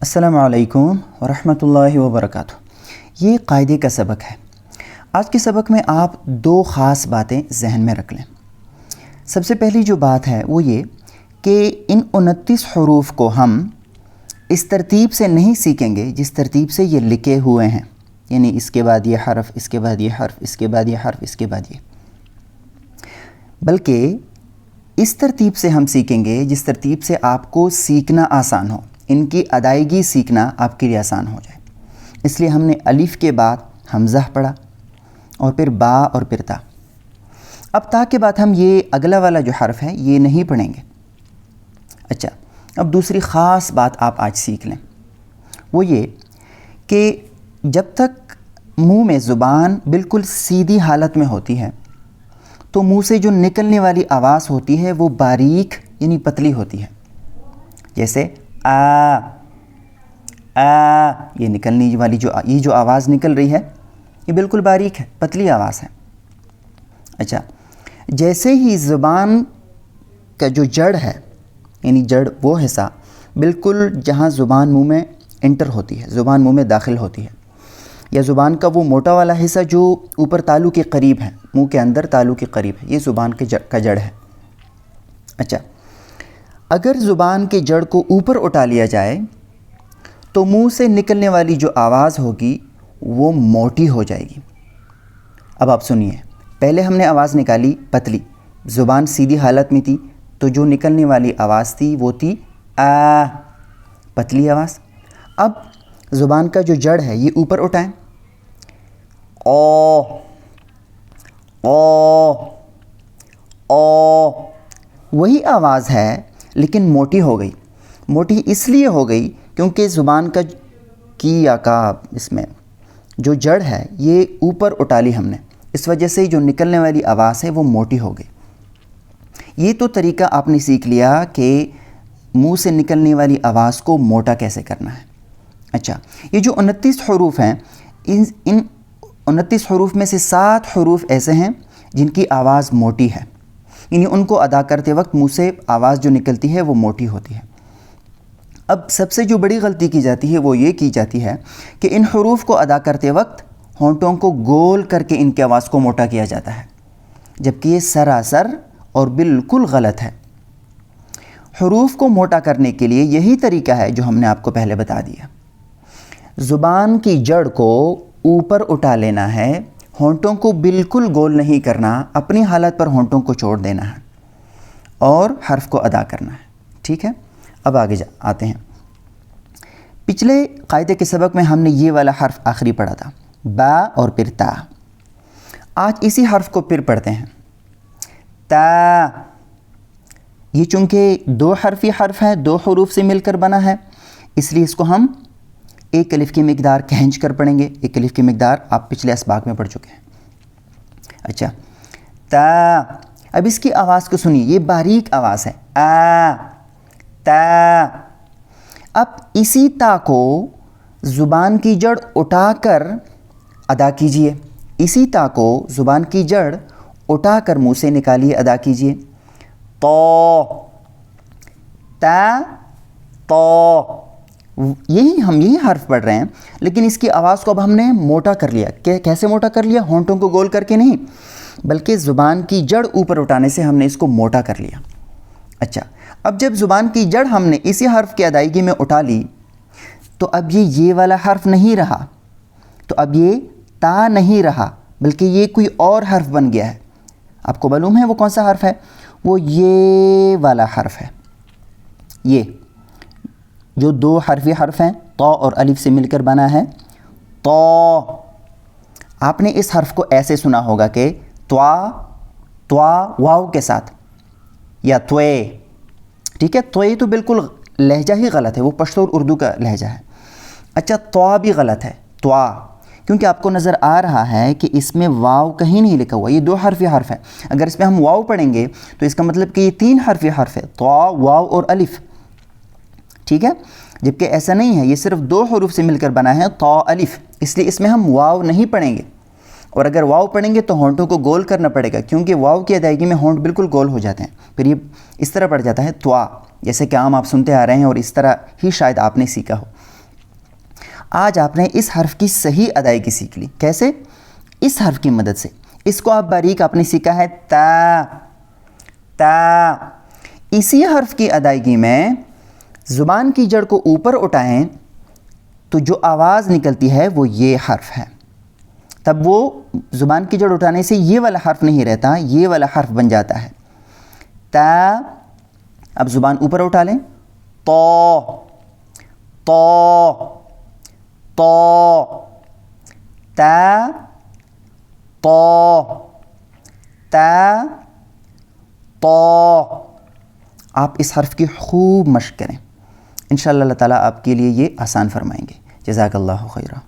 السلام علیکم ورحمۃ اللہ وبرکاتہ۔ یہ قاعدے کا سبق ہے۔ آج کے سبق میں آپ دو خاص باتیں ذہن میں رکھ لیں۔ سب سے پہلی جو بات ہے وہ یہ کہ ان 29 حروف کو ہم اس ترتیب سے نہیں سیکھیں گے جس ترتیب سے یہ لکھے ہوئے ہیں، یعنی اس کے بعد یہ حرف، اس کے بعد یہ حرف، اس کے بعد یہ حرف، اس کے بعد یہ، بلکہ اس ترتیب سے ہم سیکھیں گے جس ترتیب سے آپ کو سیکھنا آسان ہو، ان کی ادائیگی سیکھنا آپ کے لیے آسان ہو جائے۔ اس لیے ہم نے الف کے بعد حمزہ پڑھا اور پھر با اور پھر تا۔ اب تا کے بعد ہم یہ اگلا والا جو حرف ہے یہ نہیں پڑھیں گے۔ اچھا، اب دوسری خاص بات آپ آج سیکھ لیں، وہ یہ کہ جب تک منہ میں زبان بالکل سیدھی حالت میں ہوتی ہے تو منہ سے جو نکلنے والی آواز ہوتی ہے وہ باریک یعنی پتلی ہوتی ہے۔ جیسے آ یہ نکلنے والی یہ جو آواز نکل رہی ہے یہ بالکل باریک ہے، پتلی آواز ہے۔ اچھا، جیسے ہی زبان کا جو جڑ ہے، یعنی جڑ وہ حصہ بالکل جہاں زبان منہ میں انٹر ہوتی ہے، زبان منہ میں داخل ہوتی ہے، یا زبان کا وہ موٹا والا حصہ جو اوپر تالو کے قریب ہے، منہ کے اندر تالو کے قریب ہے، یہ زبان کا جڑ ہے۔ اچھا، اگر زبان کے جڑ کو اوپر اٹھا لیا جائے تو منہ سے نکلنے والی جو آواز ہوگی وہ موٹی ہو جائے گی۔ اب آپ سنیے، پہلے ہم نے آواز نکالی پتلی، زبان سیدھی حالت میں تھی تو جو نکلنے والی آواز تھی وہ تھی آ، پتلی آواز۔ اب زبان کا جو جڑ ہے یہ اوپر اٹھائیں، او او او، وہی آواز ہے لیکن موٹی ہو گئی۔ موٹی اس لیے ہو گئی کیونکہ زبان کا یا کا اس میں جو جڑ ہے یہ اوپر اٹھا لی ہم نے، اس وجہ سے جو نکلنے والی آواز ہے وہ موٹی ہو گئی۔ یہ تو طریقہ آپ نے سیکھ لیا کہ منہ سے نکلنے والی آواز کو موٹا کیسے کرنا ہے۔ اچھا، یہ جو 29 حروف ہیں، ان 29 حروف میں سے 7 حروف ایسے ہیں جن کی آواز موٹی ہے، یعنی ان کو ادا کرتے وقت منہ سے آواز جو نکلتی ہے وہ موٹی ہوتی ہے۔ اب سب سے جو بڑی غلطی کی جاتی ہے وہ یہ کی جاتی ہے کہ ان حروف کو ادا کرتے وقت ہونٹوں کو گول کر کے ان کی آواز کو موٹا کیا جاتا ہے، جبکہ یہ سراسر اور بالکل غلط ہے۔ حروف کو موٹا کرنے کے لیے یہی طریقہ ہے جو ہم نے آپ کو پہلے بتا دیا۔ زبان کی جڑ کو اوپر اٹھا لینا ہے، ہونٹوں کو بالکل گول نہیں کرنا، اپنی حالت پر ہونٹوں کو چھوڑ دینا ہے اور حرف کو ادا کرنا ہے۔ ٹھیک ہے، اب آگے آتے ہیں۔ پچھلے قاعدے کے سبق میں ہم نے یہ والا حرف آخری پڑھا تھا، با اور پھر تا۔ آج اسی حرف کو پھر پڑھتے ہیں، تا۔ یہ چونکہ 2 حرفی حرف ہے، 2 حروف سے مل کر بنا ہے، اس لیے اس کو ہم ایک الف کی مقدار کھینچ کر پڑھیں گے۔ ایک الف کی مقدار آپ پچھلے اسباق میں پڑھ چکے ہیں۔ اچھا، تا۔ اب اس کی آواز کو سنیے، یہ باریک آواز ہے، آ تا۔ اب اسی تا کو زبان کی جڑ اٹھا کر ادا کیجئے، اسی تا کو زبان کی جڑ اٹھا کر منہ سے نکالیے، ادا کیجئے، تو، تا، تو۔ یہی حرف پڑھ رہے ہیں لیکن اس کی آواز کو اب ہم نے موٹا کر لیا۔ کیسے موٹا کر لیا؟ ہونٹوں کو گول کر کے نہیں، بلکہ زبان کی جڑ اوپر اٹھانے سے ہم نے اس کو موٹا کر لیا۔ اچھا، اب جب زبان کی جڑ ہم نے اسی حرف کی ادائیگی میں اٹھا لی تو اب یہ والا حرف نہیں رہا، تو اب یہ تا نہیں رہا بلکہ یہ کوئی اور حرف بن گیا ہے۔ آپ کو معلوم ہے وہ کون سا حرف ہے؟ وہ یہ والا حرف ہے، یہ جو 2 حرفی حرف ہیں، تو اور الف سے مل کر بنا ہے، تو۔ آپ نے اس حرف کو ایسے سنا ہوگا کہ توا واو کے ساتھ، یا توے۔ ٹھیک ہے، توے تو بالکل لہجہ ہی غلط ہے، وہ پشتو اور اردو کا لہجہ ہے۔ اچھا، توا بھی غلط ہے، توا، کیونکہ آپ کو نظر آ رہا ہے کہ اس میں واو کہیں نہیں لکھا ہوا، یہ 2 حرفی حرف ہے۔ اگر اس میں ہم واو پڑھیں گے تو اس کا مطلب کہ یہ 3 حرفی حرف ہے، توا، واو اور الف۔ ٹھیک ہے، جبکہ ایسا نہیں ہے، یہ صرف 2 حروف سے مل کر بنا ہے، تو الف، اس لیے اس میں ہم واو نہیں پڑھیں گے، اور اگر واو پڑھیں گے تو ہونٹوں کو گول کرنا پڑے گا، کیونکہ واو کی ادائیگی میں ہونٹ بالکل گول ہو جاتے ہیں، پھر یہ اس طرح پڑھ جاتا ہے توا، جیسے کہ عام آپ سنتے آ رہے ہیں اور اس طرح ہی شاید آپ نے سیکھا ہو۔ آج آپ نے اس حرف کی صحیح ادائیگی سیکھ لی. کیسے؟ اس حرف کی مدد سے. اس کو آپ باریک آپ نے سیکھا ہے تا. تا. اسی حرف کی ادائیگی میں زبان کی جڑ کو اوپر اٹھائیں تو جو آواز نکلتی ہے وہ یہ حرف ہے. تب وہ زبان کی جڑ اٹھانے سے یہ والا حرف نہیں رہتا, یہ والا حرف بن جاتا ہے تا. اب زبان اوپر اٹھا لیں. تو تو تو تا تو تا تو. آپ اس حرف کی خوب مشق کریں, انشاءاللہ اللہ تعالیٰ آپ کے لیے یہ آسان فرمائیں گے. جزاک اللہ خیرہ.